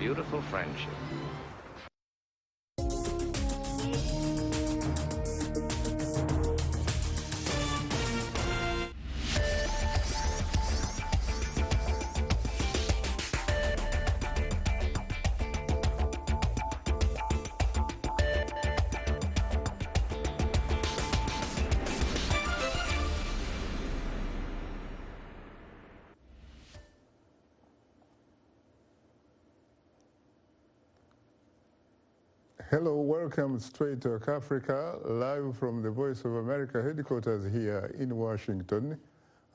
beautiful friendship. Hello, welcome Straight Talk Africa, live from the Voice of America headquarters here in Washington.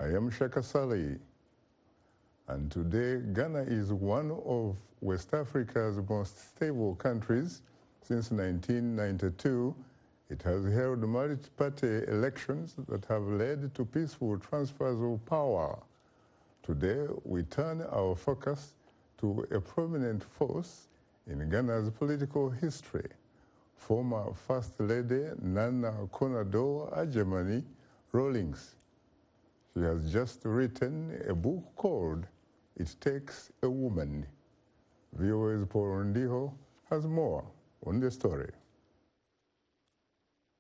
I am Shaka Ssali. And today, Ghana is one of West Africa's most stable countries. Since 1992, it has held multi-party elections that have led to peaceful transfers of power. Today, we turn our focus to a prominent force in Ghana's political history, former First Lady Nana Konadu Agyeman-Rawlings. She has just written a book called It Takes a Woman. VOA's Paul Ndiho has more on the story.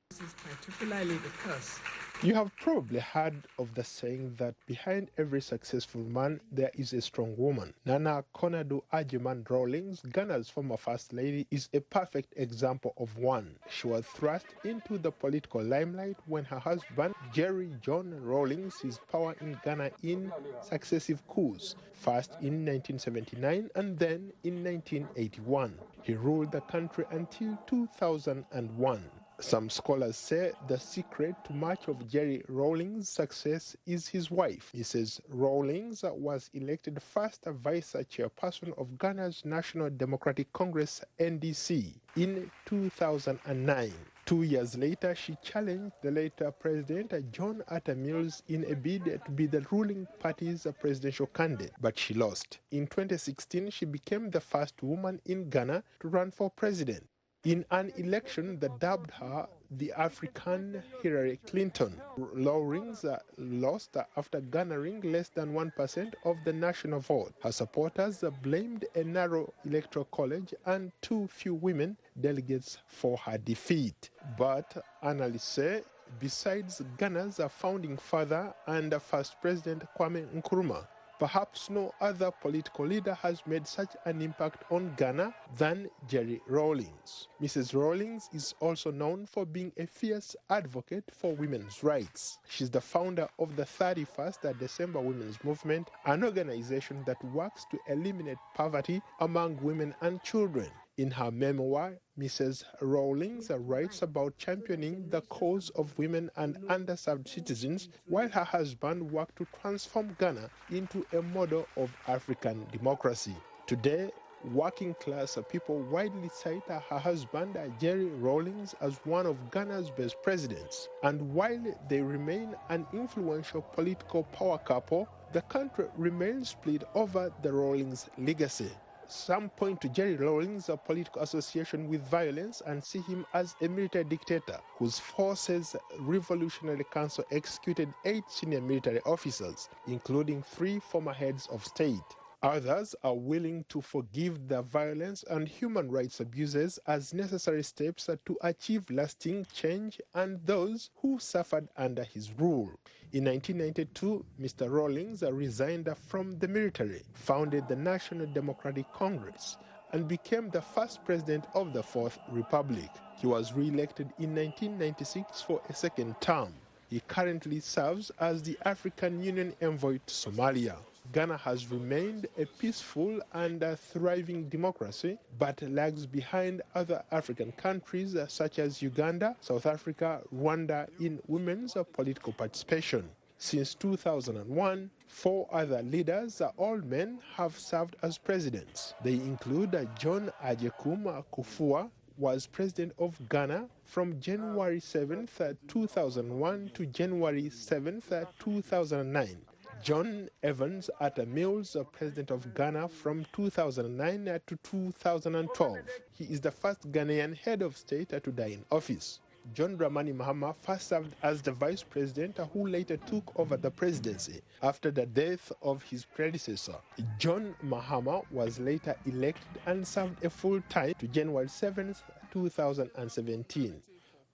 This is particularly because you have probably heard of the saying that behind every successful man, there is a strong woman. Nana Konadu Agyeman-Rawlings, Ghana's former First Lady, is a perfect example of one. She was thrust into the political limelight when her husband, Jerry John Rawlings, seized power in Ghana in successive coups, first in 1979 and then in 1981. He ruled the country until 2001. Some scholars say the secret to much of Jerry Rawlings' success is his wife. Mrs. Rawlings was elected first vice chairperson of Ghana's National Democratic Congress, NDC, in 2009. 2 years later, she challenged the later President John Mills in a bid to be the ruling party's presidential candidate, but she lost. In 2016, she became the first woman in Ghana to run for president, in an election that dubbed her the African Hillary Clinton. Rawlings lost after garnering less than 1% of the national vote. Her supporters blamed a narrow electoral college and too few women delegates for her defeat. But analysts say, besides Ghana's founding father and first President Kwame Nkrumah, perhaps no other political leader has made such an impact on Ghana than Jerry Rawlings. Mrs. Rawlings is also known for being a fierce advocate for women's rights. She's the founder of the 31st December Women's Movement, an organization that works to eliminate poverty among women and children. In her memoir, Mrs. Rawlings writes about championing the cause of women and underserved citizens, while her husband worked to transform Ghana into a model of African democracy. Today, working-class people widely cite her husband, Jerry Rawlings, as one of Ghana's best presidents. And while they remain an influential political power couple, the country remains split over the Rawlings legacy. Some point to Jerry Rawlings' political association with violence and see him as a military dictator whose forces Revolutionary Council executed 8 senior military officers, including 3 former heads of state. Others are willing to forgive the violence and human rights abuses as necessary steps to achieve lasting change and those who suffered under his rule. In 1992, Mr. Rawlings resigned from the military, founded the National Democratic Congress, and became the first president of the Fourth Republic. He was re-elected in 1996 for a second term. He currently serves as the African Union envoy to Somalia. Ghana has remained a peaceful and thriving democracy, but lags behind other African countries such as Uganda, South Africa, Rwanda in women's political participation. Since 2001, 4 other leaders, all men, have served as presidents. They include John Agyeman-Rawlings, was president of Ghana from January 7, 2001 to January 7, 2009. John Evans Atta Mills, president of Ghana from 2009 to 2012. He is the first Ghanaian head of state to die in office. John Dramani Mahama first served as the vice president who later took over the presidency after the death of his predecessor. John Mahama was later elected and served a full term to January 7th, 2017.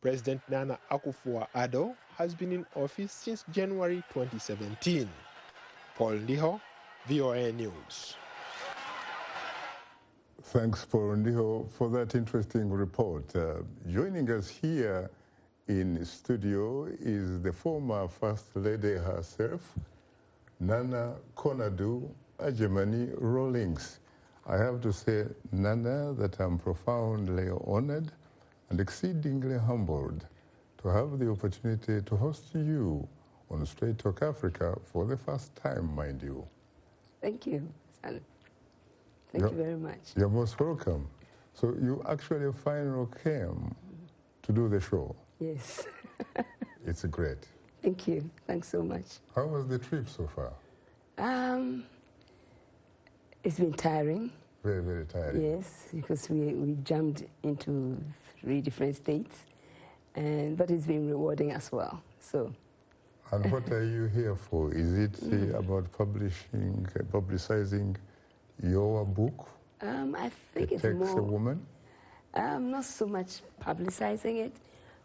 President Nana Akufo-Addo has been in office since January 2017. Paul Ndiho, VOA News. Thanks, Paul Ndiho, for that interesting report. Joining us here in studio is the former First Lady herself, Nana Konadu Agyeman-Rawlings. I have to say, Nana, that I'm profoundly honored and exceedingly humbled to have the opportunity to host you on Straight Talk Africa for the first time, mind you. Thank you, Sally. Thank you very much. You're most welcome. So you actually finally came to do the show. Yes. It's great. Thank you. Thanks so much. How was the trip so far? It's been tiring. Very, very tiring. Yes, because we jumped into 3 different states, but it's been rewarding as well. So. And what are you here for? Is it about publicizing your book? I think It it's Takes more a Woman? not so much publicizing it,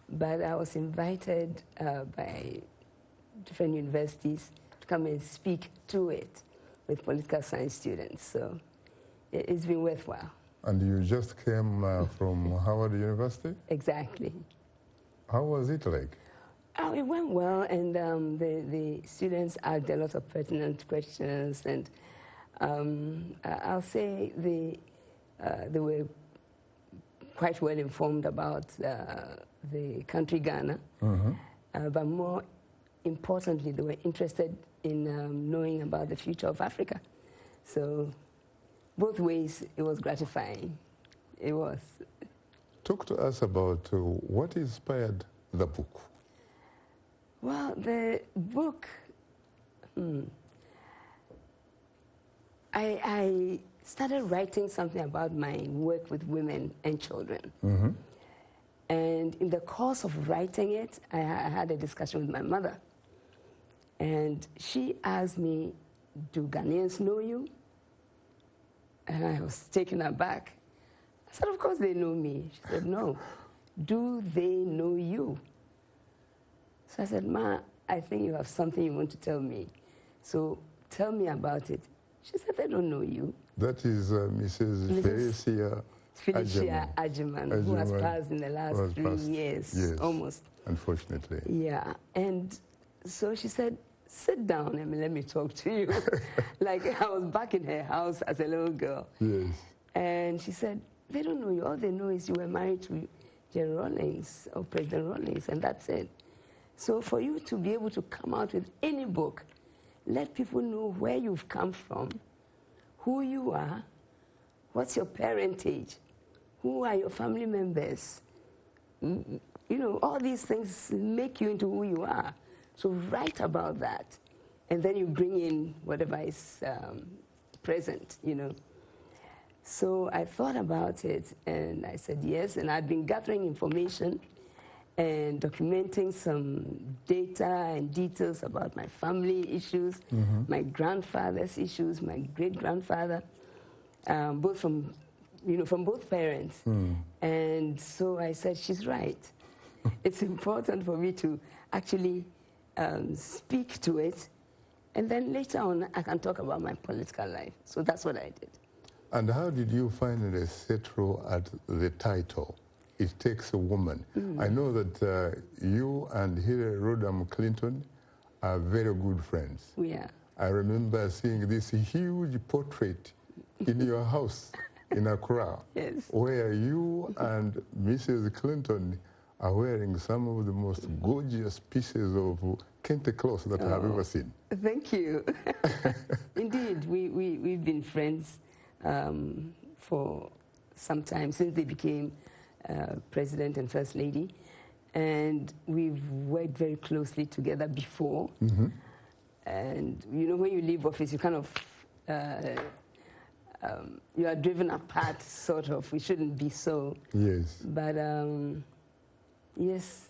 but I was invited by different universities to come and speak to it with political science students. So it's been worthwhile. And you just came from Howard University? Exactly. How was it like? Oh, it went well, and the students asked a lot of pertinent questions, and I'll say they were quite well informed about the country Ghana, but more importantly, they were interested in knowing about the future of Africa. So both ways, it was gratifying. It was. Talk to us about what inspired the book. Well, the book, I started writing something about my work with women and children. And in the course of writing it, I had a discussion with my mother. And she asked me, do Ghanaians know you? And I was taken aback. I said, of course they know me. She said, no. Do they know you? So I said, Ma, I think you have something you want to tell me. So tell me about it. She said, they don't know you. That is Mrs. Felicia Agyeman, who has passed in the last 3 years, yes, almost. Unfortunately. Yeah, and so she said, sit down and let me talk to you. Like I was back in her house as a little girl. Yes. And she said, they don't know you. All they know is you were married to Jerry Rawlings, or President Rawlings, and that's it. So for you to be able to come out with any book, let people know where you've come from, who you are, what's your parentage, who are your family members. You know, all these things make you into who you are. So write about that, and then you bring in whatever is present, you know. So I thought about it, and I said yes, and I'd been gathering information and documenting some data and details about my family issues, my grandfather's issues, my great-grandfather, both from, you know, from both parents. And so I said, she's right. It's important for me to actually speak to it, and then later on I can talk about my political life. So that's what I did. And how did you finally settle at the title, It Takes a Woman? I know that you and Hillary Rodham Clinton are very good friends. We are. I remember seeing this huge portrait in your house in Accra, Yes. where you and Mrs. Clinton are wearing some of the most gorgeous pieces of kente cloth that I have ever seen. Thank you. Indeed, we've been friends for some time, since they became President and First Lady. And we've worked very closely together before. And, you know, when you leave office, you kind of, you are driven apart, sort of. We shouldn't be so. Yes. But Yes.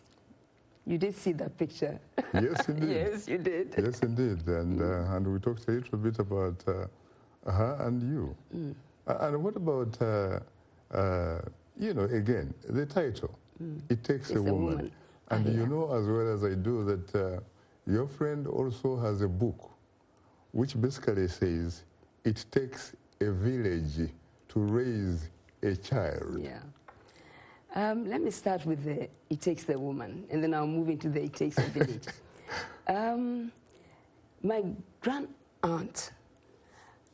You did see that picture. Yes, indeed. Yes, you did. Yes, indeed. And we talked a little bit about her and you. And what about, you know, again, the title, It Takes a Woman. And you know as well as I do that your friend also has a book which basically says it takes a village to raise a child. Yeah. Let me start with the It Takes the Woman, and then I'll move into the It Takes a Village. My grand aunt,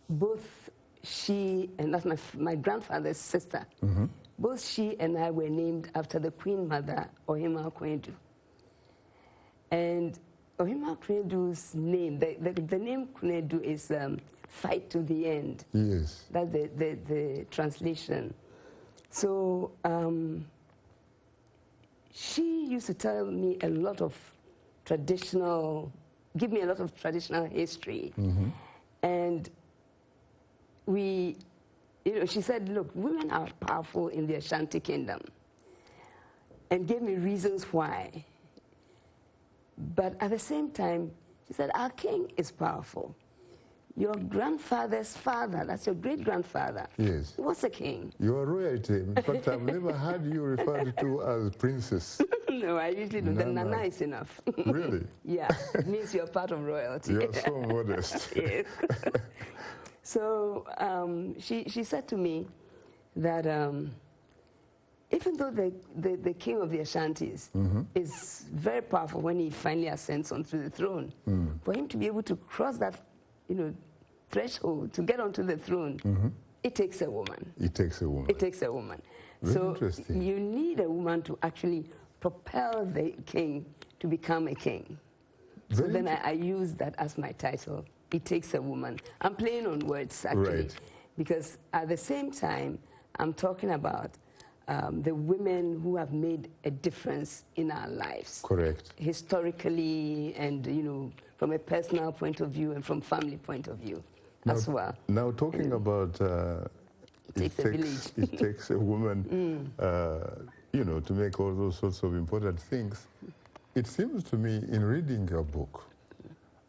both she and that's my grandfather's sister, both she and I were named after the Queen Mother, Ohima Konadu. And Ohima Konadu's name, the name Konadu is fight to the end. Yes. That's the translation. So she used to tell me a lot of give me a lot of traditional history. And we, you know, she said, look, women are powerful in the Ashanti Kingdom, and gave me reasons why. But at the same time, she said, our king is powerful. Your grandfather's father, that's your great-grandfather, yes, was a king. You are royalty. In fact, I've never heard you referred to as princess. No, I usually don't. The Nana is enough. Really? Yeah, it means you're part of royalty. You're so modest. Yes. So she said to me that even though the king of the Ashantis is very powerful when he finally ascends onto the throne, for him to be able to cross that, you know, threshold to get onto the throne, it takes a woman. It takes a woman. It takes a woman. Very so interesting. You need a woman to actually propel the king to become a king. So then I use that as my title. It takes a woman. I'm playing on words, actually, because at the same time, I'm talking about the women who have made a difference in our lives. Correct. Historically, and, you know, from a personal point of view and from family point of view as well. Now, talking about it takes a woman, you know, to make all those sorts of important things, it seems to me in reading your book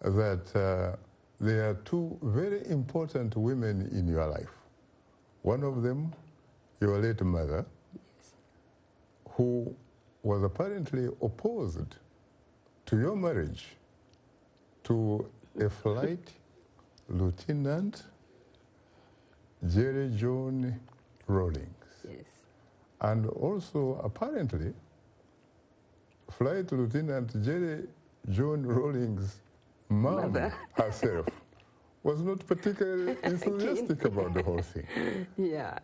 that there are two very important women in your life. One of them, your late mother, who was apparently opposed to your marriage to a flight lieutenant, Jerry John Rawlings. Yes. And also, apparently, Flight Lieutenant Jerry John Rawlings' mom herself was not particularly enthusiastic about the whole thing. Yeah.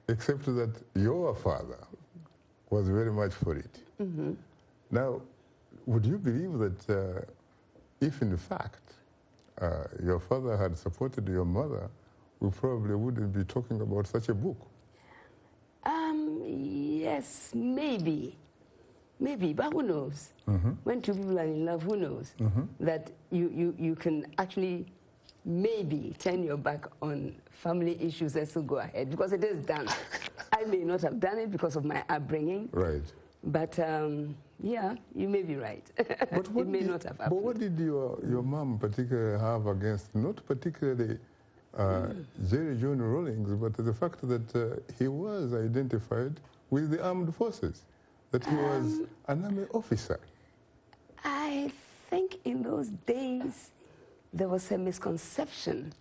Except that your father was very much for it. Now, would you believe that if in fact your father had supported your mother, we probably wouldn't be talking about such a book? Yes, maybe. Maybe, but who knows? When two people are in love, who knows? That you can actually maybe turn your back on family issues and still go ahead, because it is done. I may not have done it because of my upbringing. Right. But yeah, you may be right. But it may not have happened. But what did your mom particularly have against, not particularly Jerry John Rawlings, but the fact that he was identified with the armed forces, that he was an army officer? I think in those days there was a misconception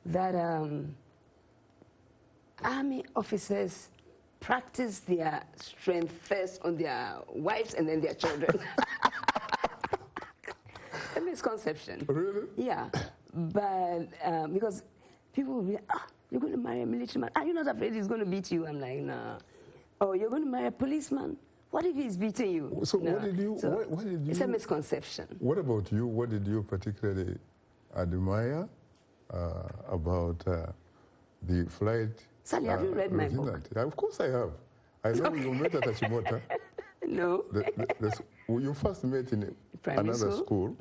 that army officers practice their strength first on their wives and then their children. A misconception. Really? Yeah. But because people will be like, you're going to marry a military man. Are you not afraid he's going to beat you? I'm like, nah. Oh, you're going to marry a policeman? What if he's beating you? So no. What did you... It's a misconception. What about you? What did you particularly admire about the flight... Sally, have you read my book? Of course I have. I know you met at Achimota. No. You first met in another school,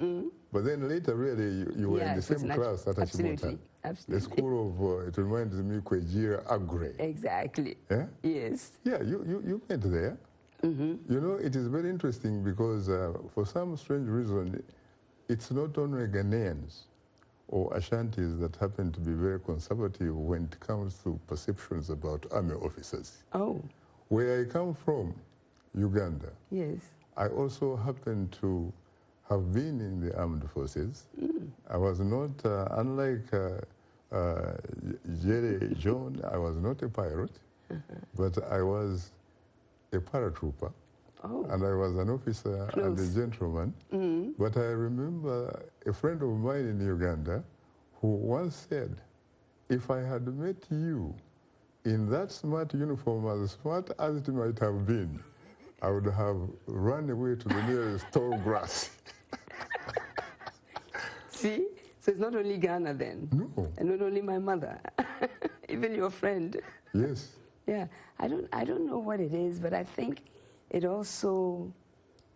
but then later really you were in the same class at Achimota. Absolutely. The school of, it reminds me, Kwejira Agre. Exactly. Yeah? Yes. Yeah, you met there. You know, it is very interesting because for some strange reason, it's not only Ghanaians or Ashantis that happen to be very conservative when it comes to perceptions about army officers. Oh. Where I come from, Uganda, Yes. I also happen to have been in the armed forces. I was not, unlike Jerry John, I was not a pirate, but I was a paratrooper. Oh. And I was an officer and a gentleman. But I remember a friend of mine in Uganda who once said, if I had met you in that smart uniform, as smart as it might have been, I would have run away to the nearest tall grass. See? So it's not only Ghana then? No. And not only my mother, even your friend. Yes. Yeah, I don't know what it is, but I think it also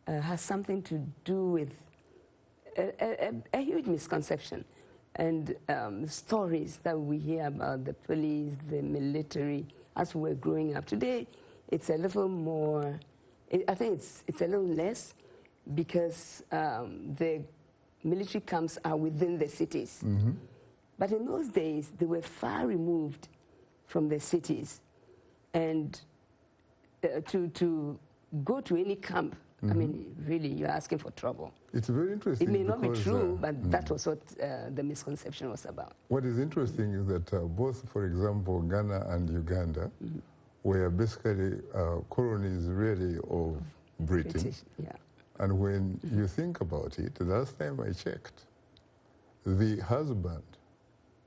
has something to do with a huge misconception and stories that we hear about the police, the military, as we were growing up. Today, it's a little more, I think it's a little less because the military camps are within the cities. But in those days, they were far removed from the cities. And to go to any camp, I mean, really, you're asking for trouble. It's very interesting. It may not be true, but that was what the misconception was about. What is interesting is that both, for example, Ghana and Uganda were basically colonies really of Britain. British, yeah. And when you think about it, the last time I checked, the husband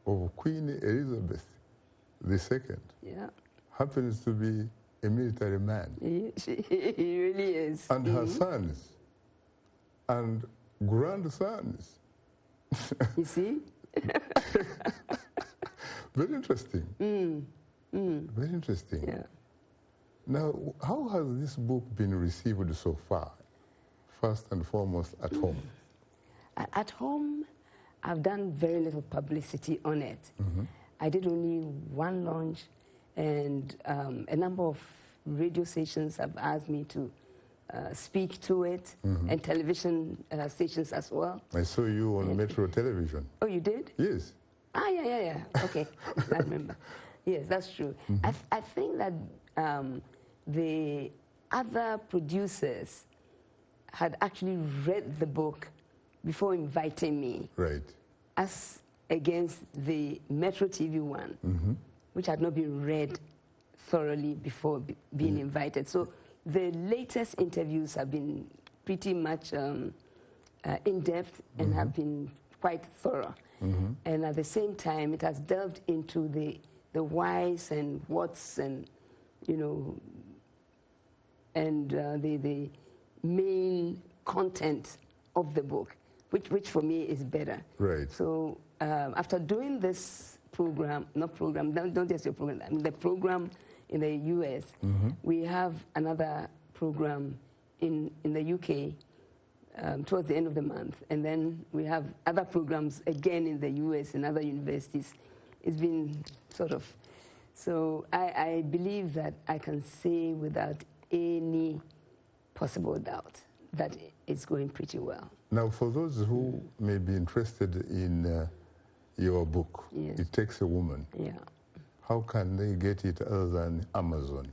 of Queen Elizabeth II happens to be a military man. He really is. And her sons and grandsons. You see? Very interesting. Very interesting. Yeah. Now, how has this book been received so far? First and foremost, at home. At home, I've done very little publicity on it. I did only one launch, and a number of radio stations have asked me to speak to it, and television stations as well. I saw you on Metro Television. Oh, you did? Yes. Ah, yeah. Okay, I remember. Yes, that's true. I think that the other producers had actually read the book before inviting me. Right. As against the Metro TV one, which had not been read thoroughly before being invited. So the latest interviews have been pretty much in-depth and have been quite thorough. And at the same time, it has delved into the whys and whats and, you know, and the main content of the book, which for me is better. Right. So after doing this program, don't just your program, I mean the program in the US, we have another program in the UK towards the end of the month. And then we have other programs again in the US and other universities. It's been sort of, so I believe that I can say without any possible doubt that it's going pretty well. Now, for those who may be interested in your book, Yes. It Takes a Woman, Yeah. how can they get it other than Amazon?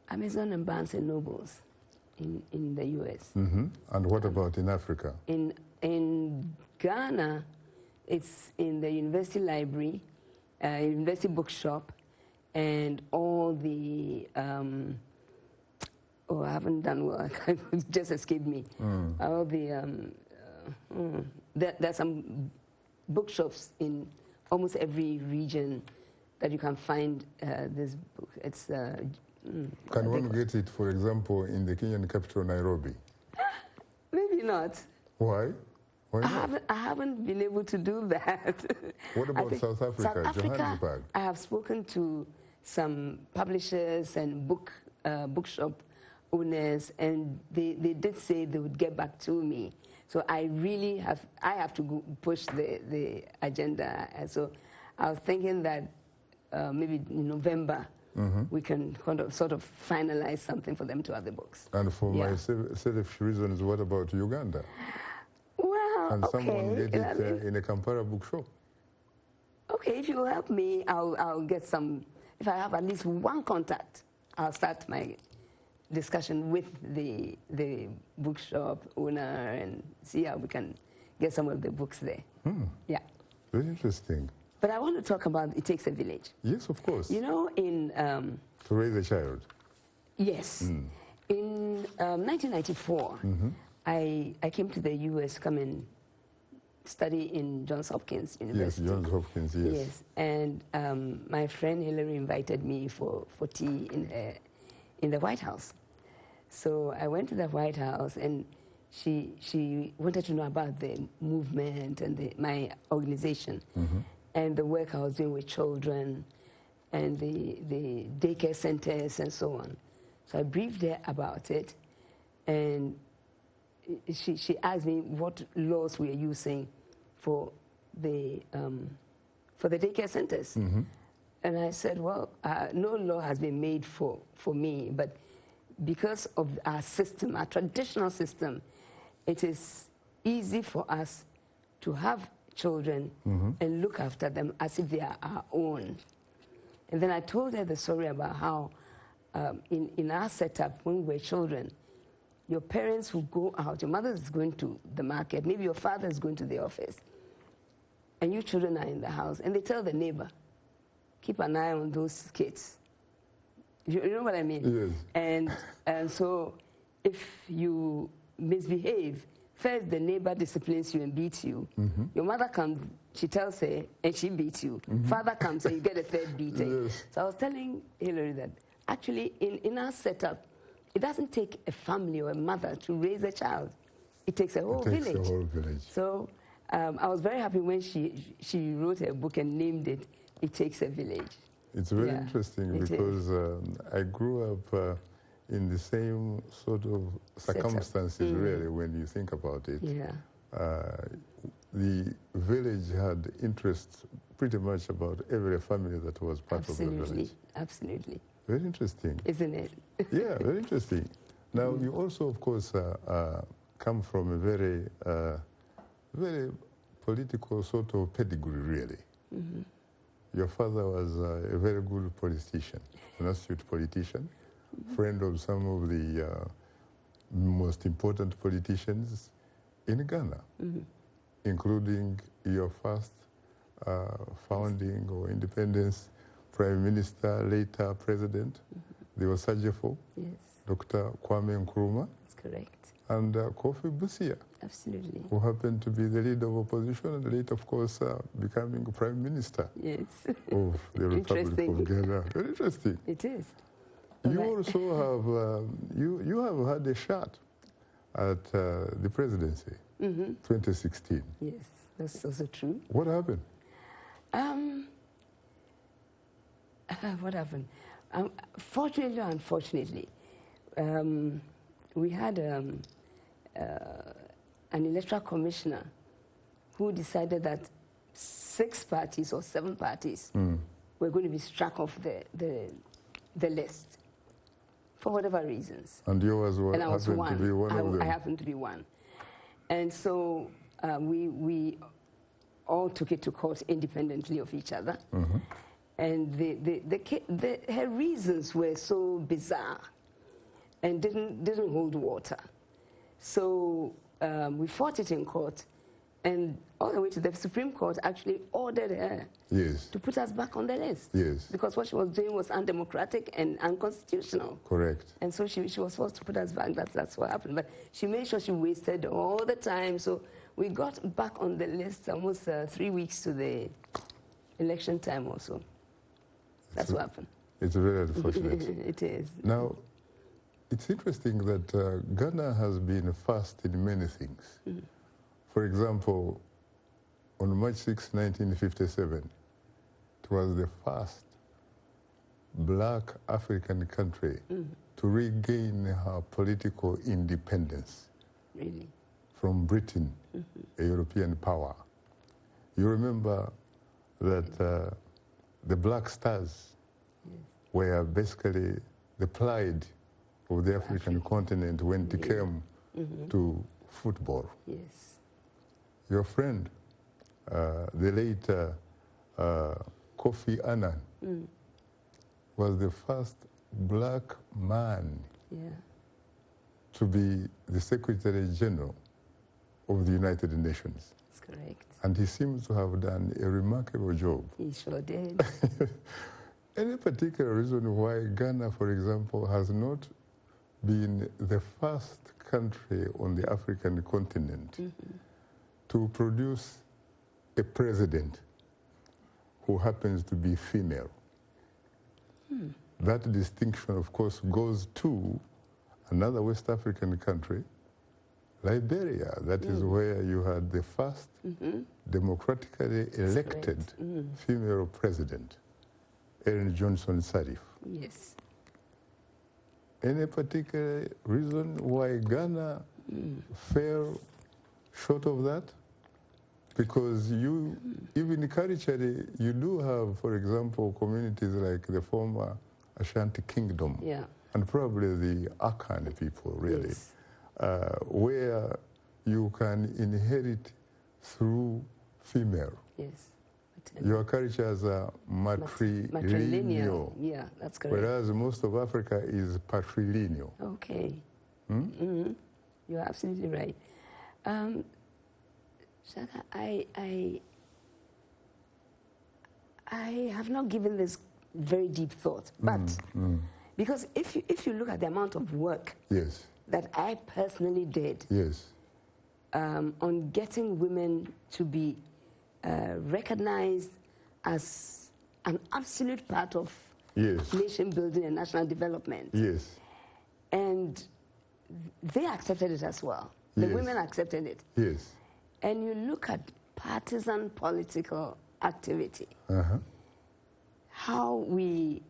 Amazon and Barnes and Nobles in the US. And what about in Africa? In Ghana, it's in the university library, university bookshop, and all the, I haven't done well, it just escaped me. All the, there's some bookshops in almost every region that you can find this book. It's Can one get it, for example, in the Kenyan capital, Nairobi? maybe not. Why? Why not? I haven't been able to do that. What about South Africa, South Africa, Johannesburg? I have spoken to some publishers and bookshop owners, and they did say they would get back to me. So I really have to go push the agenda. And so I was thinking that maybe in November we can sort of finalize something for them to have the books. And for my selfish reasons, what about Uganda? Well, Can someone get it in a Kampala bookshop? Okay, if you help me, I'll get some. If I have at least one contact, I'll start my discussion with the bookshop owner and see how we can get some of the books there. Yeah. Very interesting. But I want to talk about It Takes a Village. Yes, of course. You know, in... to raise a child. Yes. In 1994, I came to the U.S. to come and study in Johns Hopkins University. Yes, Johns Hopkins, yes. Yes, and my friend Hillary invited me for tea in the White House. So I went to the White House, and she wanted to know about the movement and my organization and the work I was doing with children and the daycare centers and so on. So I briefed her about it, and she asked me what laws we are using for the daycare centers. And I said, well, no law has been made for me, but because of our system, our traditional system, it is easy for us to have children and look after them as if they are our own. And then I told her the story about how in our setup, when we were children, your parents would go out, your mother is going to the market, maybe your father is going to the office, and you children are in the house, and they tell the neighbor, keep an eye on those kids. You know what I mean? Yes. And so if you misbehave, first the neighbor disciplines you and beats you. Your mother comes, she tells her, and she beats you. Father comes and you get a third beating. Yes. So I was telling Hillary that actually in our setup, it doesn't take a family or a mother to raise a child. It takes a whole village. It takes a whole village. So I was very happy when she wrote a book and named it It Takes a Village. It's very interesting because I grew up in the same sort of circumstances, really, when you think about it. Yeah. The village had interest pretty much about every family that was part of the village. Absolutely. Very interesting. Isn't it? Yeah, very interesting. Now, you also, of course, come from a very political sort of pedigree, really. Your father was a very good politician, an astute politician, friend of some of the most important politicians in Ghana, including your first founding or independence Prime Minister, later President, the Osajefo, yes. Dr. Kwame Nkrumah. That's correct. And Kofi Busia. Absolutely. Who happened to be the leader of opposition and later, of course, becoming Prime Minister of the Republic of Ghana. Very interesting. It is. You also have, you have had a shot at the presidency, 2016. Yes, that's also true. What happened? What happened? Fortunately or unfortunately, we had an electoral commissioner who decided that 6 parties or 7 parties were going to be struck off the list for whatever reasons. And you happened to be one of them. I happened to be one. And so we all took it to court independently of each other. And her reasons were so bizarre and didn't hold water. So we fought it in court, and all the way to the Supreme Court actually ordered her to put us back on the list. Yes. Because what she was doing was undemocratic and unconstitutional. Correct. And so she was forced to put us back. That's what happened. But she made sure she wasted all the time. So we got back on the list almost 3 weeks to the election time or so. That's what happened. It's very unfortunate. It is. Now, it's interesting that Ghana has been fast in many things. For example, on March 6, 1957, it was the first black African country to regain her political independence from Britain, a European power. You remember that the Black Stars were basically the pride of the African continent when it came to football. Yes. Your friend, the late Kofi Annan, was the first black man to be the Secretary General of the United Nations. That's correct. And he seems to have done a remarkable job. He sure did. Any particular reason why Ghana, for example, has not been the first country on the African continent to produce a president who happens to be female? That distinction, of course, goes to another West African country, Liberia. That is where you had the first democratically elected female president, Ellen Johnson Sirleaf. Yes. Any particular reason why Ghana fell short of that? Because you, even culturally, you do have, for example, communities like the former Ashanti Kingdom, and probably the Akan people, really, where you can inherit through female. Yes. Your cultures are matrilineal. Yeah, that's correct. Whereas most of Africa is patrilineal. Okay. You're absolutely right. Shaka, I have not given this very deep thought, but because if you look at the amount of work that I personally did on getting women to be recognized as an absolute part of nation building and national development. And they accepted it as well. The women accepted it. And you look at partisan political activity, how we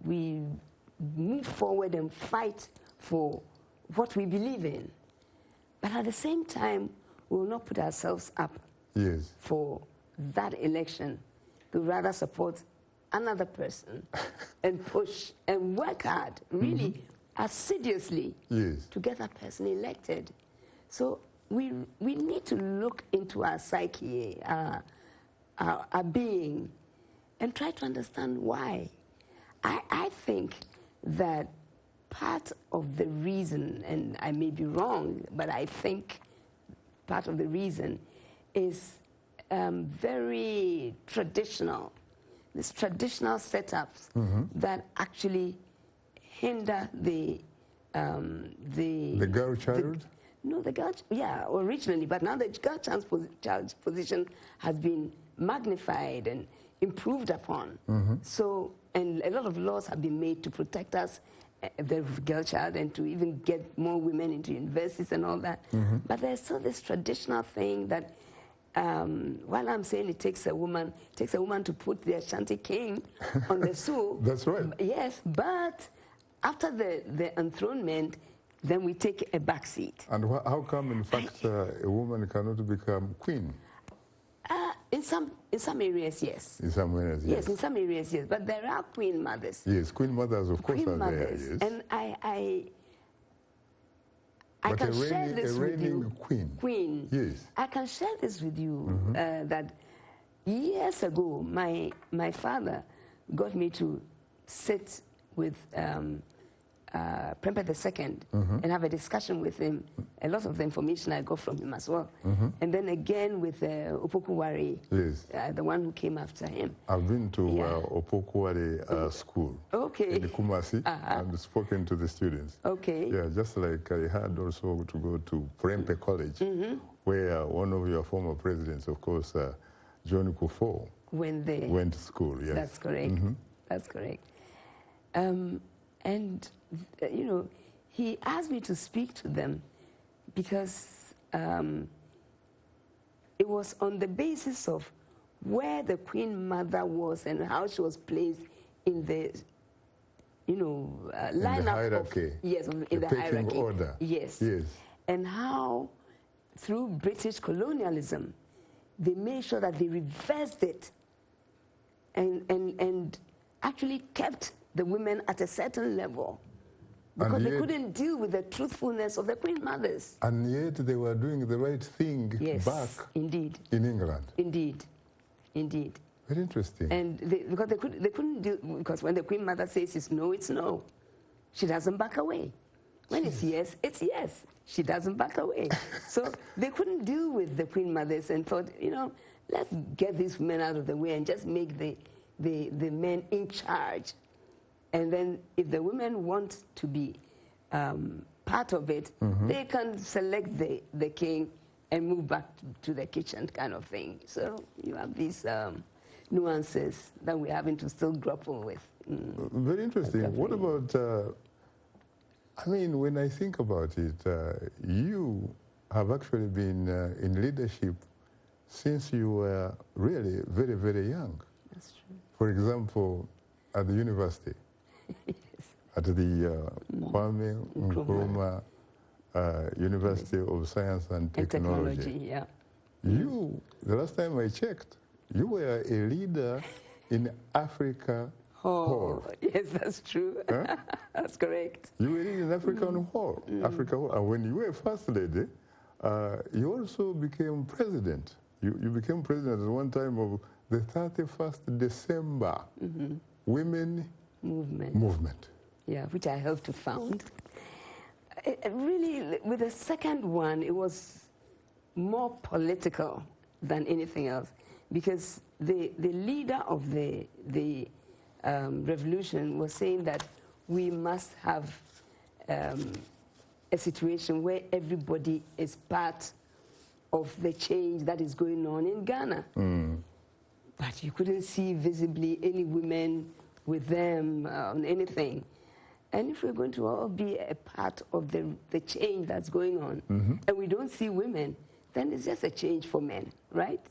move forward and fight for what we believe in. But at the same time, we will not put ourselves up for that election. We rather support another person and push and work hard, really assiduously, to get that person elected. So we need to look into our psyche, our being, and try to understand why. I think that part of the reason, and I may be wrong, but I think part of the reason is very traditional. These traditional setups that actually hinder the girl child? No, the girl, originally, but now the girl child's position has been magnified and improved upon. So, and a lot of laws have been made to protect us, the girl child, and to even get more women into universities and all that. But there's still this traditional thing that, while I'm saying it takes a woman to put the Ashanti king on the stool. That's right. Yes, but after the enthronement, then we take a back seat. And how come, in fact, a woman cannot become queen? In some areas, yes. In some areas, yes. Yes, in some areas, yes. But there are queen mothers. Yes, queen mothers, of course, are there, yes. And I can share this with you. Queen. Yes. I can share this with you, that years ago, my father got me to sit with Prempeh II and have a discussion with him. A lot of the information I got from him as well. And then again with Opokuwari, the one who came after him. I've been to Opokuwari school in Kumasi and spoken to the students. Yeah, just like I had also to go to Prempeh College, where one of your former presidents, of course, John Kufuor, went to school. Yes. That's correct. That's correct. And, you know, he asked me to speak to them because it was on the basis of where the Queen Mother was and how she was placed in the, you know, lineup. The hierarchy. In the hierarchy. Order. Yes. And how, through British colonialism, they made sure that they reversed it and actually kept the women at a certain level because they couldn't deal with the truthfulness of the Queen Mothers. And yet they were doing the right thing back indeed. in England. Indeed. Indeed. Very interesting. And because they couldn't deal, because when the Queen Mother says it's no, it's no. She doesn't back away. When it's yes, it's yes. She doesn't back away. So they couldn't deal with the Queen Mothers and thought, you know, let's get these men out of the way and just make the men in charge. And then if the women want to be part of it, they can select the king and move back to the kitchen kind of thing. So you have these nuances that we're having to still grapple with. Very interesting. What about, I mean, when I think about it, you have actually been in leadership since you were really very, very young. That's true. For example, at the university, Yes. at the Kwame Nkrumah University of Science and Technology. Yeah. You, the last time I checked, you were a leader in Africa Hall. Yes, that's true. Huh? That's correct. You were in African Hall, Africa Hall. And when you were first lady, you also became president. You became president at one time of the 31st December Women Movement. Yeah, which I helped to found. Really, with the second one, it was more political than anything else, because the leader of the revolution was saying that we must have a situation where everybody is part of the change that is going on in Ghana. But you couldn't see visibly any women with them on anything. And if we're going to all be a part of the change that's going on, and we don't see women, then it's just a change for men, right,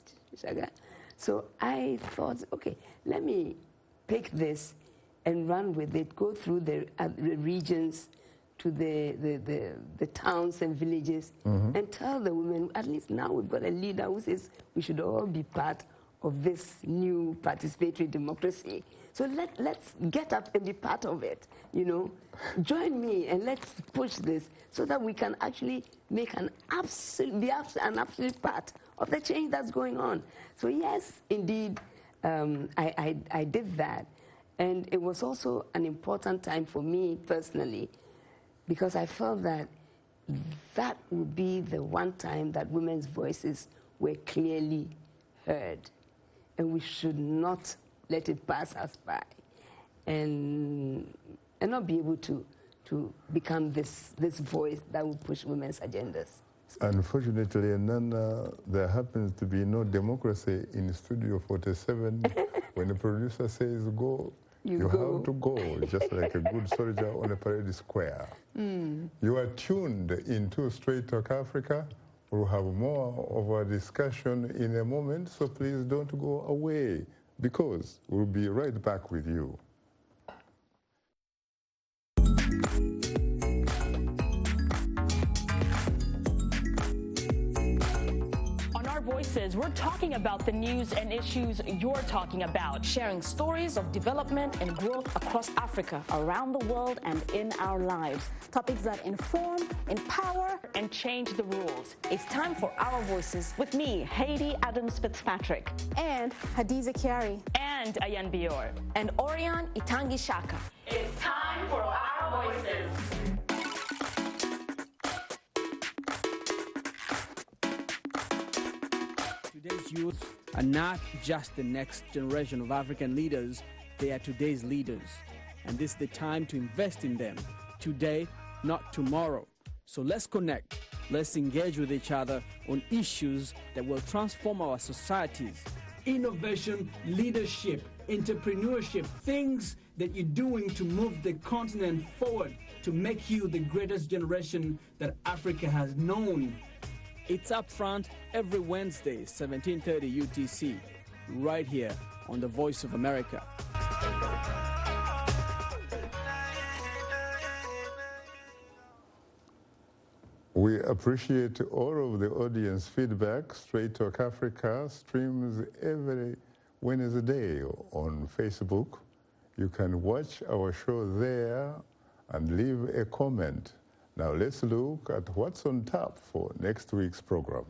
Shaka? So I thought, okay, let me pick this and run with it, go through the regions to the towns and villages, and tell the women, at least now we've got a leader who says we should all be part of this new participatory democracy. So let's get up and be part of it, you know. Join me and let's push this so that we can actually make an absolute part of the change that's going on. So yes, indeed, I did that. And it was also an important time for me personally, because I felt that that would be the one time that women's voices were clearly heard. And we should not let it pass us by, and not be able to become this voice that will push women's agendas. Unfortunately, Nana, there happens to be no democracy in Studio 47. When the producer says go, you have to go, just like a good soldier on a parade square. You are tuned into Straight Talk Africa. We'll have more of our discussion in a moment, so please don't go away, because we'll be right back with you. Voices, we're talking about the news and issues you're talking about, sharing stories of development and growth across Africa, around the world, and in our lives. Topics that inform, empower, and change the rules. It's time for Our Voices with me, Haiti Adams Fitzpatrick, and Hadiza Kiari, and Ayan Bior, and Orion Itangi Shaka. It's time for Our Voices. Today's youth are not just the next generation of African leaders, they are today's leaders. And this is the time to invest in them, today, not tomorrow. So let's connect, let's engage with each other on issues that will transform our societies. Innovation, leadership, entrepreneurship, things that you're doing to move the continent forward, to make you the greatest generation that Africa has known. It's Up Front every Wednesday, 17:30 UTC, right here on the Voice of America. We appreciate all of the audience feedback. Straight Talk Africa streams every Wednesday on Facebook, You can watch our show there and leave a comment. Now let's look at what's on tap for next week's program.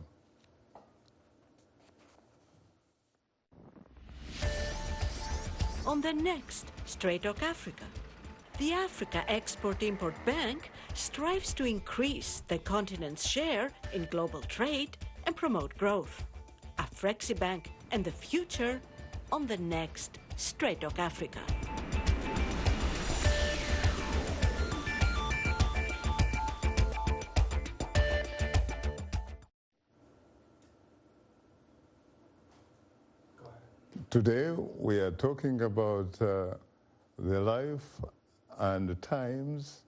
On the next Straight Talk Africa, the Africa Export-Import Bank strives to increase the continent's share in global trade and promote growth. Afrexibank and the future on the next Straight Talk Africa. Today we are talking about the life and the times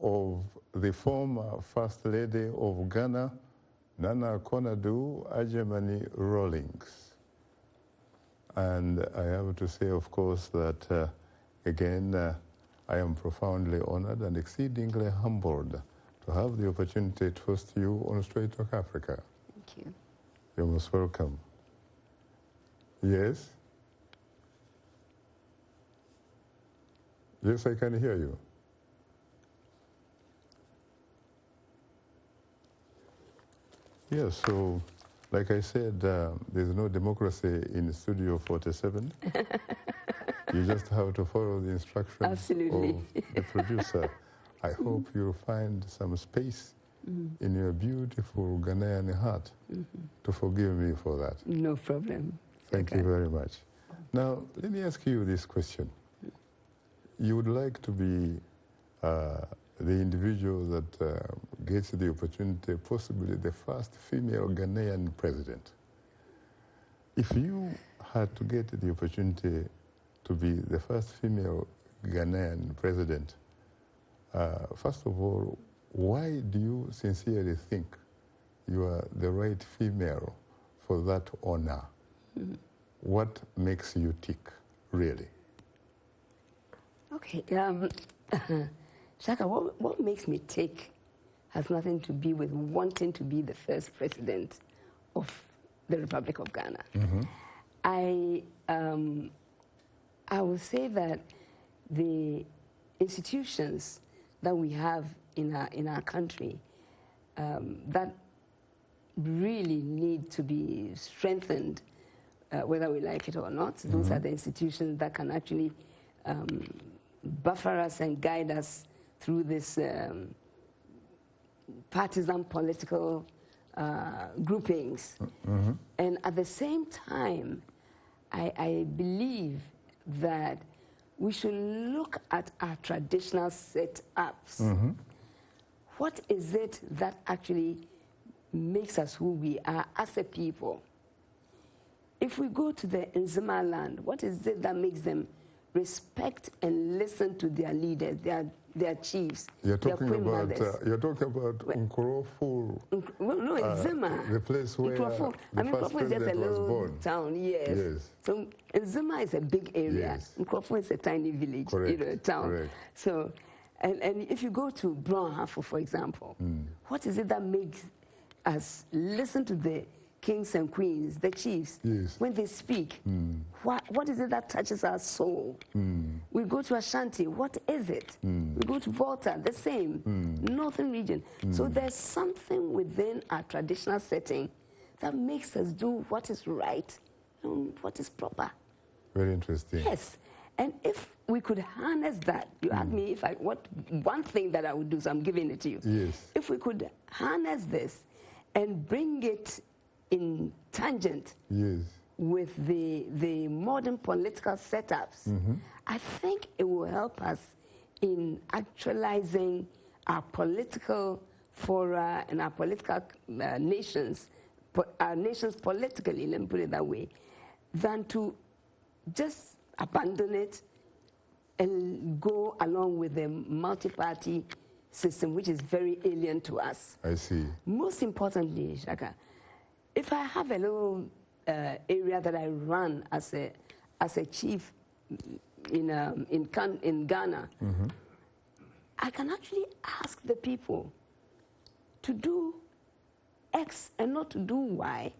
of the former First Lady of Ghana, Nana Konadu Agyeman-Rawlings. And I have to say, of course, that again, I am profoundly honored and exceedingly humbled to have the opportunity to host you on Straight Talk Africa. Thank you. You're most welcome. Yes? Yes, I can hear you. Yes, so like I said, there's no democracy in Studio 47. You just have to follow the instructions Absolutely. of the producer. I hope you'll find some space in your beautiful Ghanaian heart to forgive me for that. No problem. Thank you very much. Now, let me ask you this question. You would like to be the individual that gets the opportunity, possibly the first female Ghanaian president. If you had to get the opportunity to be the first female Ghanaian president, first of all, why do you sincerely think you are the right female for that honor? What makes you tick, really? Okay. Shaka, what makes me tick has nothing to do with wanting to be the first president of the Republic of Ghana. I would say that the institutions that we have in our country that really need to be strengthened, whether we like it or not. Those are the institutions that can actually buffer us and guide us through this partisan political groupings. And at the same time, I believe that we should look at our traditional setups. What is it that actually makes us who we are as a people? If we go to the Nzima land, what is it that makes them respect and listen to their leaders, their chiefs, You're talking their queen about mothers? you're talking about Nkrofo. No, it's Nzima. The place where Nkrofo. the Nkrofo first is just a president was little born. town, yes. So Nzima is a big area. Yes. Nkrofo is a tiny village, Correct. town. Correct. So, and if you go to Brunhafo, for example, what is it that makes us listen to the kings and queens, the chiefs, when they speak? What is it that touches our soul? We go to Ashanti, what is it? We go to Volta, the same. Northern region. So there's something within our traditional setting that makes us do what is right and what is proper. Very interesting. Yes. And if we could harness that, you asked me if one thing that I would do, so I'm giving it to you. Yes. If we could harness this and bring it in tangent with the modern political setups, I think it will help us in actualizing our political fora and our political nations, our nations politically, let me put it that way, than to just abandon it and go along with the multi-party system, which is very alien to us. I see. Most importantly, Shaka, if I have a little area that I run as a chief in Ghana, I can actually ask the people to do X and not to do Y,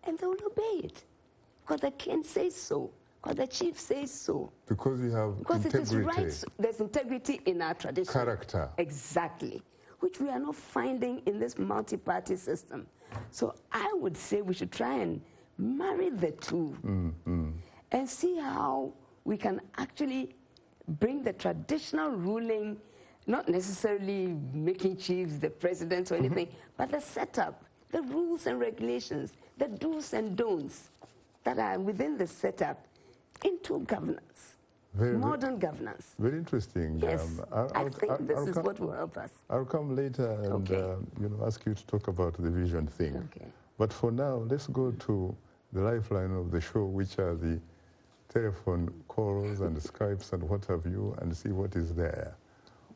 and they will obey it because the king says so. Because the chief says so. Because you have because integrity. It is right. There's integrity in our tradition. Character. Exactly. Which we are not finding in this multi-party system. So I would say we should try and marry the two and see how we can actually bring the traditional ruling, not necessarily making chiefs the presidents or anything, but the setup, the rules and regulations, the do's and don'ts that are within the setup into governance, modern governance. Very interesting. Yes, I think this is what will help us. I'll come later and ask you to talk about the vision thing. Okay. But for now, let's go to the lifeline of the show, which are the telephone calls and Skypes and what have you, and see what is there.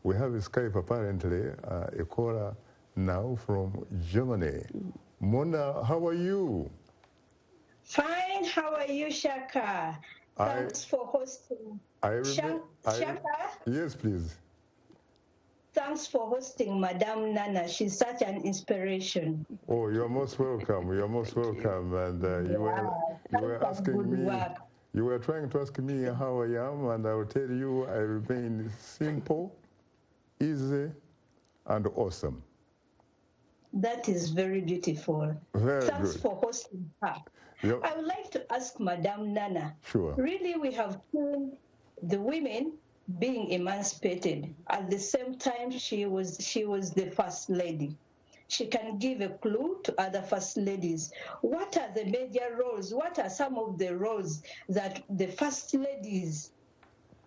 We have a Skype, apparently, a caller now from Germany. Mona, how are you? Fine, how are you, Shaka? Thanks for hosting. Shaka? Yes, please. Thanks for hosting Madame Nana. She's such an inspiration. Oh, you're most welcome. You're most welcome. And you were asking me, you were trying to ask me how I am, and I will tell you I remain simple, easy, and awesome. That is very beautiful. Thanks good. for hosting her. Yep. I would like to ask Madame Nana. Sure. Really, we have seen the women being emancipated. At the same time, she was the first lady. She can give a clue to other first ladies. What are the major roles? What are some of the roles that the first ladies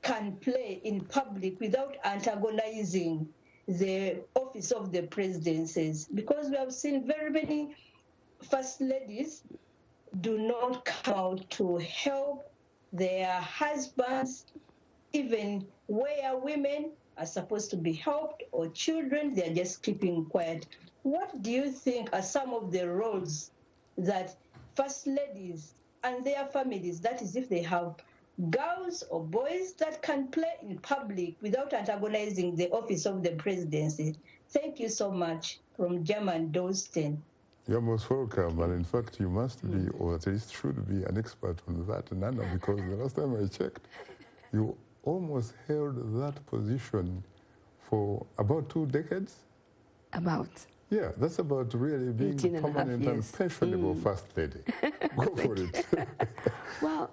can play in public without antagonizing the office of the presidencies? Because we have seen very many first ladies do not come out to help their husbands, even where women are supposed to be helped, or children, they're just keeping quiet. What do you think are some of the roles that first ladies and their families, that is if they have girls or boys, that can play in public without antagonizing the office of the presidency? Thank you so much. From German Dolsten. You're most welcome, and in fact, you must be, or at least should be, an expert on that, Nana, because the last time I checked, you almost held that position for about 2 decades? About? Yeah, that's about really being permanent and pensionable first lady. Go for it. Well,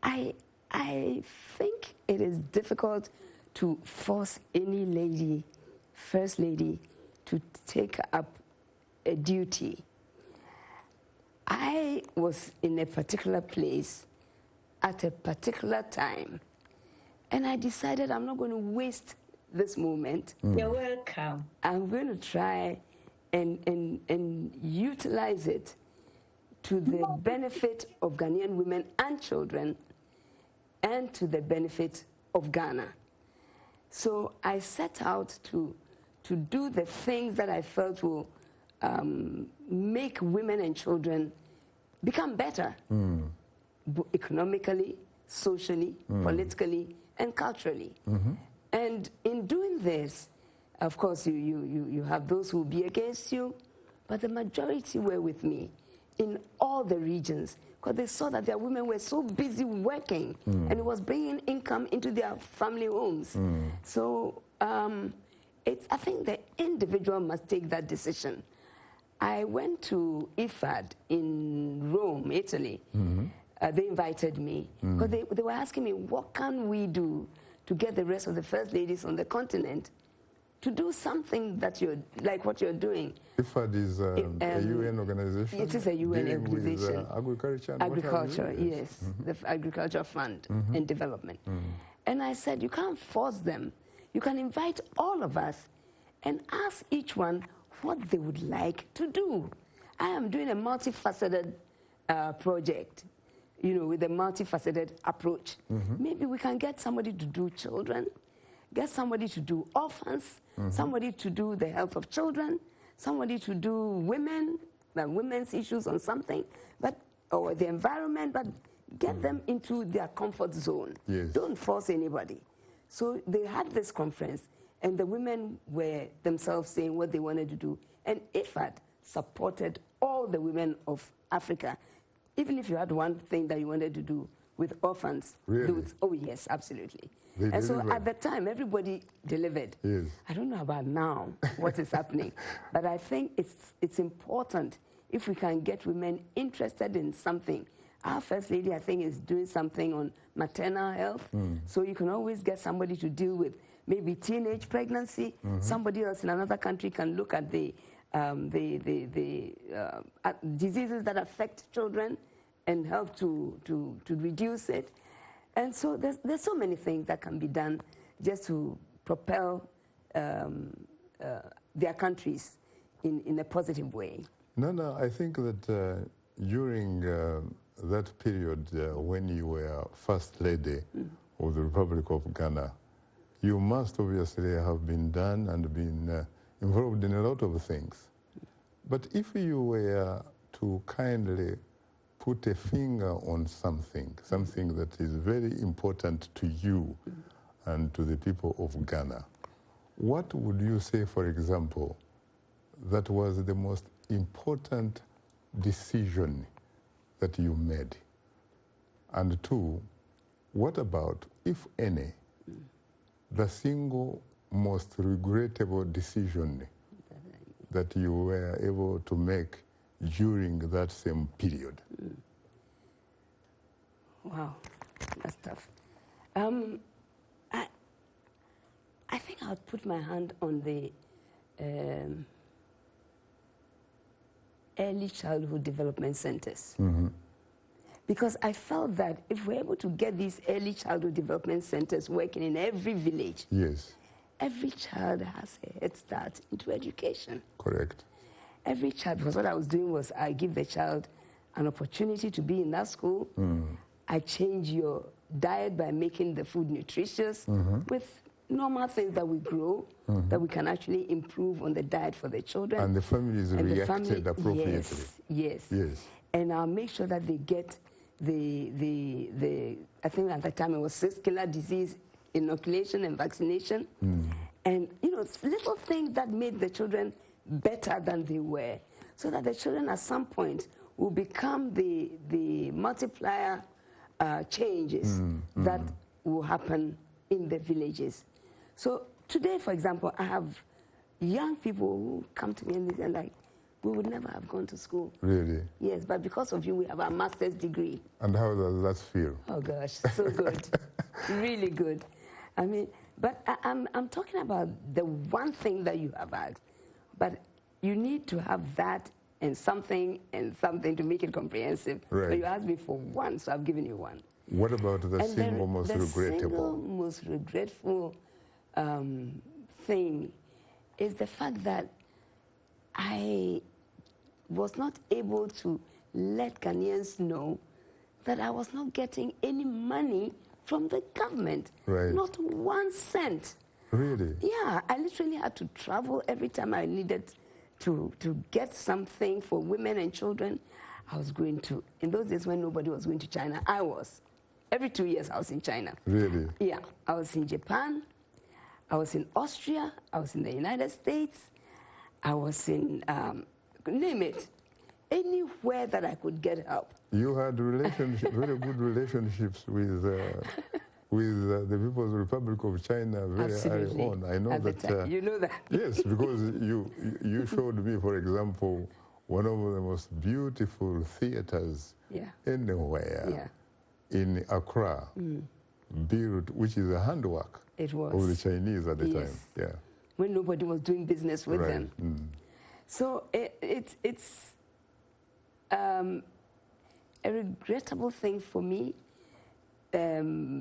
I think it is difficult to force any lady, first lady, to take up a duty. I was in a particular place at a particular time, and I decided I'm not going to waste this moment. You're welcome. I'm going to try and utilize it to the benefit of Ghanaian women and children, and to the benefit of Ghana. So I set out to do the things that I felt will make women and children become better, economically, socially, politically, and culturally. And in doing this, of course, you have those who will be against you, but the majority were with me in all the regions, because they saw that their women were so busy working, and it was bringing income into their family homes. So I think the individual must take that decision. I went to IFAD in Rome, Italy. They invited me, because they were asking me, what can we do to get the rest of the first ladies on the continent to do something that you're, like what you're doing. IFAD is a UN organization? It is a UN organization. Agriculture? Agriculture, yes. The Agriculture Fund and Development. And I said, you can't force them. You can invite all of us and ask each one what they would like to do. I am doing a multifaceted project, you know, with a multifaceted approach. Maybe we can get somebody to do children, get somebody to do orphans, somebody to do the health of children, somebody to do women, women's issues on something, or the environment, but get them into their comfort zone. Yes. Don't force anybody. So they had this conference, and the women were themselves saying what they wanted to do. And IFAD supported all the women of Africa even if you had one thing that you wanted to do with orphans, Really? they would, oh yes, absolutely. They and so delivered. at the time, everybody delivered. Yes. I don't know about now, what is happening, but I think it's important if we can get women interested in something. Our First Lady, I think, is doing something on maternal health, so you can always get somebody to deal with maybe teenage pregnancy. Somebody else in another country can look at the diseases that affect children and help to reduce it. And so there's so many things that can be done just to propel their countries in a positive way. No, I think that during that period when you were First Lady of the Republic of Ghana, you must obviously have been done and been involved in a lot of things. But if you were to kindly put a finger on something that is very important to you and to the people of Ghana, what would you say, for example, that was the most important decision that you made? And two, what about, if any, the single most regrettable decision that you were able to make during that same period? Wow, that's tough. I think I'll put my hand on the early childhood development centers. Because I felt that if we're able to get these early childhood development centers working in every village, yes, every child has a head start into education. Correct. Every child, because what I was doing was I give the child an opportunity to be in that school. I change your diet by making the food nutritious with normal things that we grow, that we can actually improve on the diet for the children. And the families reacted appropriately. Yes. Yes. And I'll make sure that they get the I think at the time it was 6 killer disease inoculation and vaccination. And, you know, little things that made the children better than they were, so that the children at some point will become the multiplier changes that will happen in the villages. So today, for example, I have young people who come to me and they say, like, we would never have gone to school. Really? Yes, but because of you, we have our master's degree. And how does that feel? Oh gosh, so good. Really good. I mean, but I'm talking about the one thing that you have asked, but you need to have that and something to make it comprehensive. Right. But you asked me for one, so I've given you one. What about the And single most regrettable? The single most regretful thing is the fact that I was not able to let Ghanaians know that I was not getting any money from the government. Right. Not 1 cent. Really? Yeah, I literally had to travel every time I needed to get something for women and children. I was going to, in those days when nobody was going to China, I was. Every 2 years I was in China. Really? Yeah, I was in Japan, I was in Austria, I was in the United States, I was in, name it, anywhere that I could get help. You had very good relationships with the People's Republic of China very Absolutely. early on. I know that. You know that. Yes, because you showed me, for example, one of the most beautiful theaters anywhere in Accra, Beirut, which is a handwork it was. of the Chinese at the time. Yeah. When nobody was doing business with Right. them. So it's a regrettable thing for me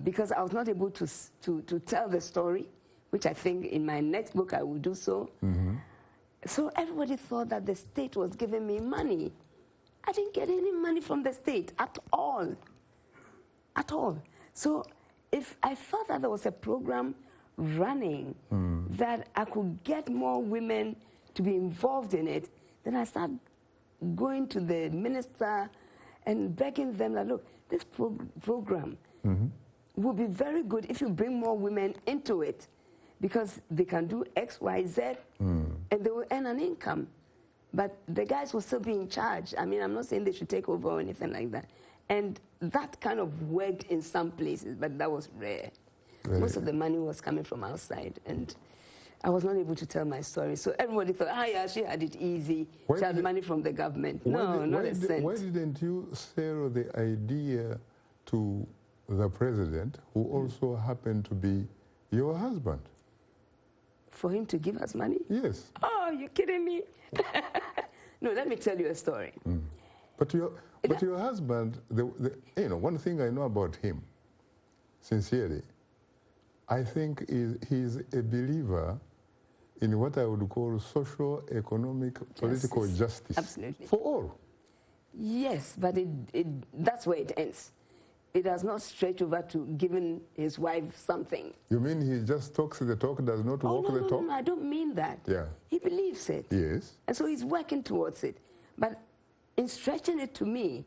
because I was not able to tell the story, which I think in my next book I will do so. So everybody thought that the state was giving me money. I didn't get any money from the state at all. At all. So if I felt that there was a program running that I could get more women to be involved in it, then I started going to the minister and begging them that, look, this program will be very good if you bring more women into it, because they can do X, Y, Z, and they will earn an income. But the guys will still be in charge. I mean, I'm not saying they should take over or anything like that. And that kind of worked in some places, but that was rare. Really? Most of the money was coming from outside, and I was not able to tell my story. So everybody thought, yeah, she had it easy. She had money from the government. No, not a cent. Why didn't you sell the idea to the president, who also happened to be your husband? For him to give us money? Yes. Oh, you're kidding me? No, let me tell you a story. But your husband, one thing I know about him, sincerely, I think he's a believer in what I would call social, economic, political justice. Absolutely. For all. Yes, but that's where it ends. It has not stretched over to giving his wife something. You mean he just talks the talk, does not walk the talk? No, I don't mean that. Yeah. He believes it. Yes. And so he's working towards it. But in stretching it to me,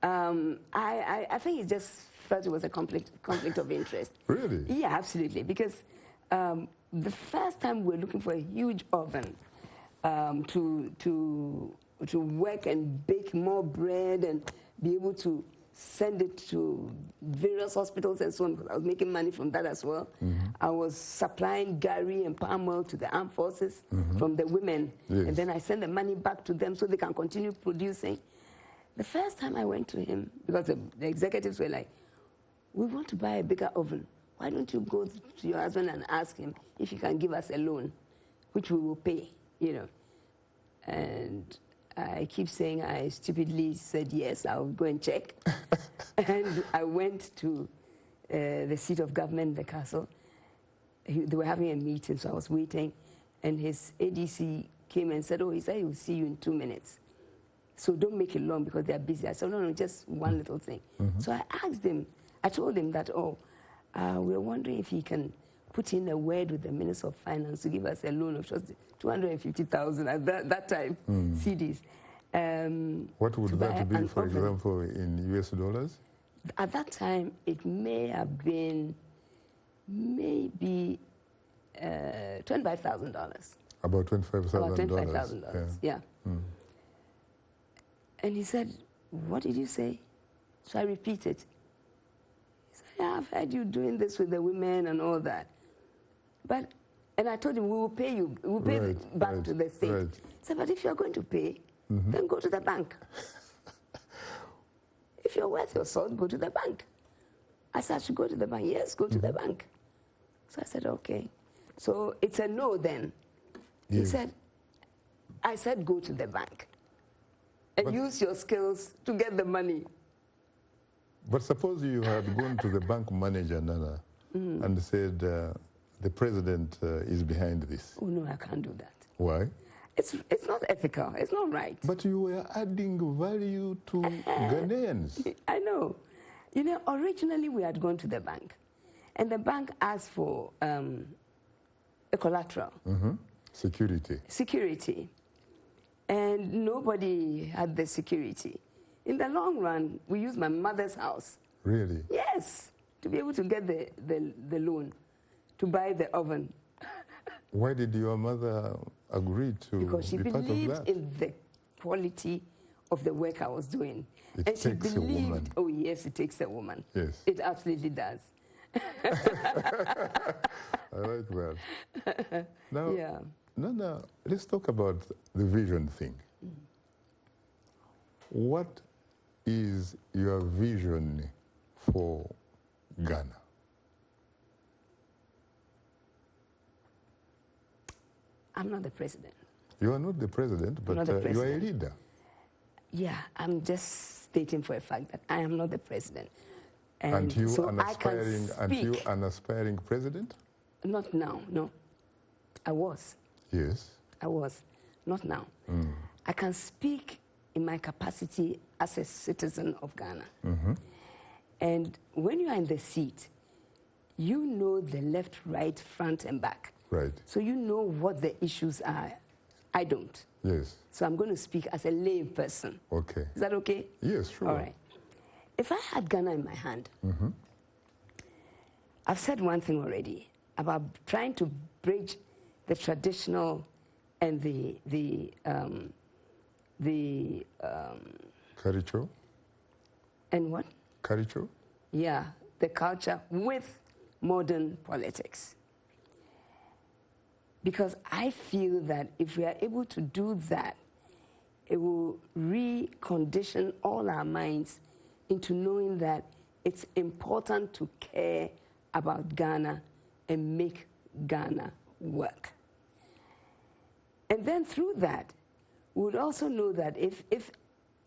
I think he just felt it was a conflict of interest. Really? Yeah, absolutely. Because the first time we were looking for a huge oven to work and bake more bread and be able to send it to various hospitals and so on, because I was making money from that as well. I was supplying gari and palm oil to the armed forces from the women. Yes. And then I send the money back to them so they can continue producing. The first time I went to him, because the executives were like, we want to buy a bigger oven. Why don't you go to your husband and ask him if he can give us a loan, which we will pay, And I keep saying I stupidly said yes, I'll go and check. And I went to the seat of government, the castle. They were having a meeting, so I was waiting. And his ADC came and said, he said he will see you in 2 minutes. So don't make it long because they're busy. I said, no, just one little thing. So I asked him, I told him that, we're wondering if he can put in a word with the Minister of Finance to give us a loan of just 250,000 at that time, CDs. What would that be, for example, in US dollars? At that time, it may have been maybe $25,000. About $25,000. About $25,000, yeah. And he said, what did you say? So I repeated. He said, yeah, I've heard you doing this with the women and all that. And I told him, we will pay you. We will pay it back to the state. He said, but if you're going to pay, then go to the bank. If you're worth your salt, go to the bank. I said, I should go to the bank. Yes, go to the bank. So I said, okay. So it's a no then. Yes. He said, I said, go to the bank and use your skills to get the money. But suppose you had gone to the bank manager, Nana, and said, the president is behind this. Oh, no, I can't do that. Why? It's not ethical. It's not right. But you were adding value to Ghanaians. I know. Originally we had gone to the bank, and the bank asked for a collateral. Security. And nobody had the security. In the long run, we used my mother's house. Really? Yes, to be able to get the loan to buy the oven. Why did your mother agree to because she be part of believed that? in the quality of the work I was doing. It and takes she believed, a woman. Oh yes, it takes a woman. Yes. It absolutely does. I like that. Now, Nana, let's talk about the vision thing. What is your vision for Ghana? I'm not the president. You are not the president, but you are a leader. Yeah, I'm just stating for a fact that I am not the president. And you an aspiring president? Not now, no. I was. Yes. I was. Not now. I can speak in my capacity as a citizen of Ghana. And when you are in the seat, you know the left, right, front, and back. Right. So you know what the issues are. I don't. Yes. So I'm going to speak as a lay person. Okay. Is that okay? Yes, sure. All right. If I had Ghana in my hand, I've said one thing already about trying to bridge the traditional and the the... Karicho? And what? Karicho? Yeah, the culture with modern politics. Because I feel that if we are able to do that, it will recondition all our minds into knowing that it's important to care about Ghana and make Ghana work. And then through that, we would also know that if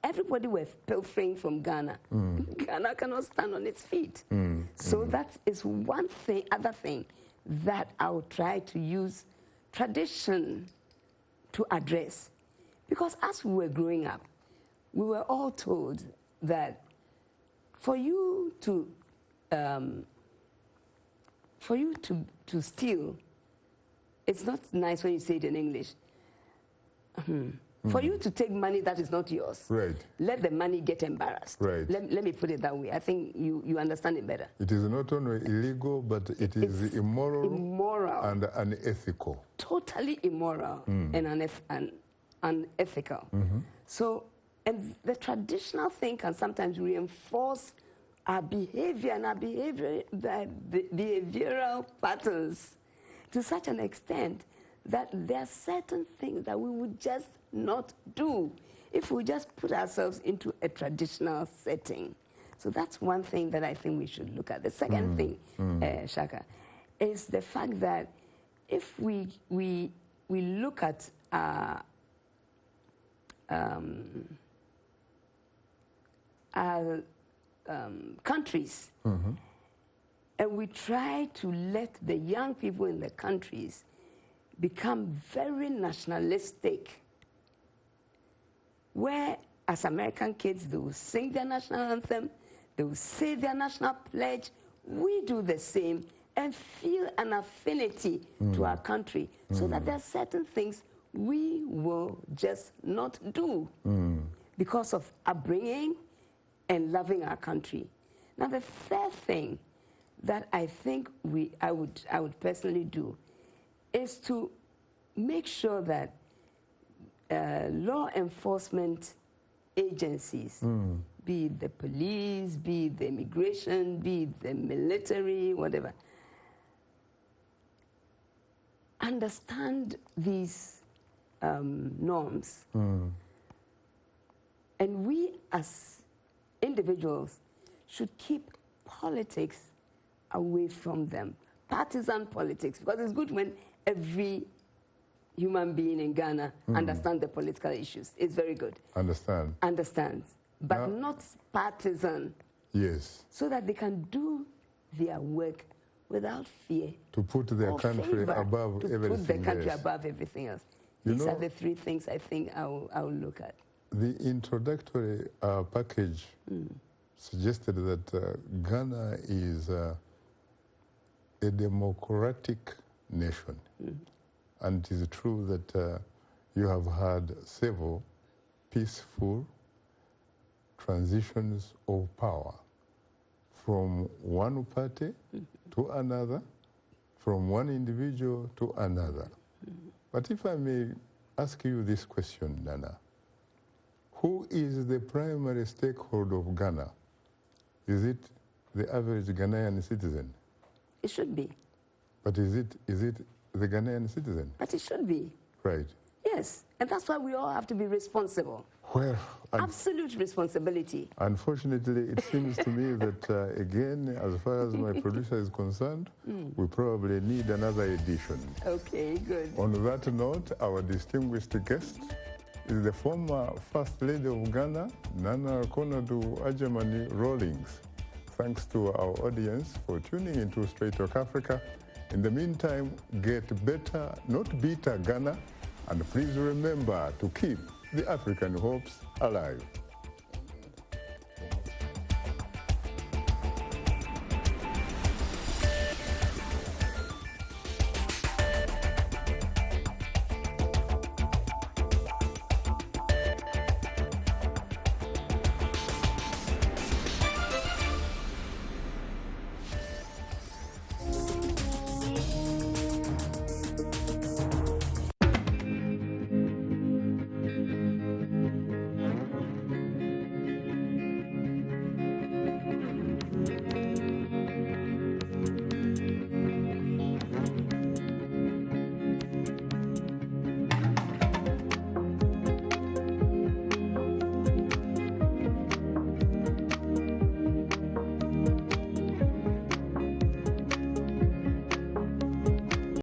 everybody were pilfering from Ghana, Ghana cannot stand on its feet. So that is one thing, other thing that I will try to use tradition to address. Because as we were growing up, we were all told that for you to steal, it's not nice when you say it in English. For you to take money that is not yours, let the money get embarrassed. Let me put it that way. I think you understand it better. It is not only illegal, but it's immoral and unethical. Totally immoral and unethical. So, and the traditional thing can sometimes reinforce our behavior and our behavioral patterns to such an extent that there are certain things that we would just not do if we just put ourselves into a traditional setting. So that's one thing that I think we should look at. The second thing, Shaka, is the fact that if we look at our countries and we try to let the young people in the countries become very nationalistic, where as American kids they will sing their national anthem, they will say their national pledge, we do the same and feel an affinity to our country, so that there are certain things we will just not do because of upbringing and loving our country. Now the third thing that I think I would personally do is to make sure that law enforcement agencies, be it the police, be it the immigration, be it the military, whatever, understand these norms. And we as individuals should keep politics away from them. Partisan politics, because it's good when every human being in Ghana understands the political issues. It's very good. Understands. But not partisan. Yes. So that they can do their work without fear. To put their country above everything else. To put the country above everything else. These are the three things I think I will look at. The introductory package suggested that Ghana is a democratic nation. And it is true that you have had several peaceful transitions of power from one party to another, from one individual to another. But if I may ask you this question, Nana, who is the primary stakeholder of Ghana? Is it the average Ghanaian citizen? It should be. But is it the Ghanaian citizen? But it should be. Right. Yes, and that's why we all have to be responsible. Well, absolute responsibility. Unfortunately, it seems to me that, again, as far as my producer is concerned, we probably need another edition. Okay, good. On that note, our distinguished guest is the former First Lady of Ghana, Nana Konadu Agyeman-Rawlings. Thanks to our audience for tuning into Straight Talk Africa. In the meantime, get better, not bitter Ghana, and please remember to keep the African hopes alive.